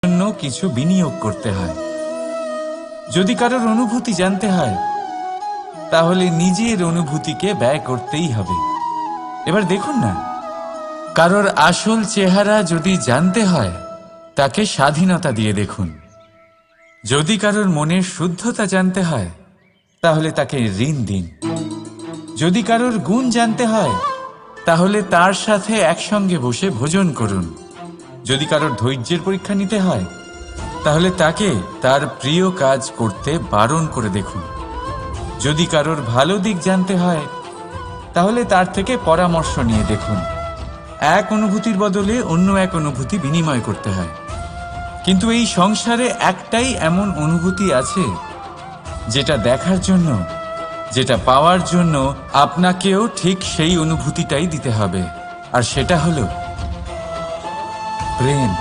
জন্য কিছু বিনিয়োগ করতে হয়। যদি কারোর অনুভূতি জানতে হয় তাহলে নিজের অনুভূতিকে ব্যয় করতেই হবে। এবার দেখুন না, কারোর আসল চেহারা যদি জানতে হয় তাকে স্বাধীনতা দিয়ে দেখুন। যদি কারোর মনের শুদ্ধতা জানতে হয় তাহলে তাকে ঋণ দিন। যদি কারোর গুণ জানতে হয় তাহলে তার সাথে একসঙ্গে বসে ভোজন করুন। যদি কারোর ধৈর্যের পরীক্ষা নিতে হয় তাহলে তাকে তার প্রিয় কাজ করতে বারণ করে দেখুন। যদি কারোর ভালো দিক জানতে হয় তাহলে তার থেকে পরামর্শ নিয়ে দেখুন। এক অনুভূতির বদলে অন্য এক অনুভূতি বিনিময় করতে হয়। কিন্তু এই সংসারে একটাই এমন অনুভূতি আছে যেটা দেখার জন্য, যেটা পাওয়ার জন্য আপনাকেও ঠিক সেই অনুভূতিটাই দিতে হবে, আর সেটা হলো প্রেম।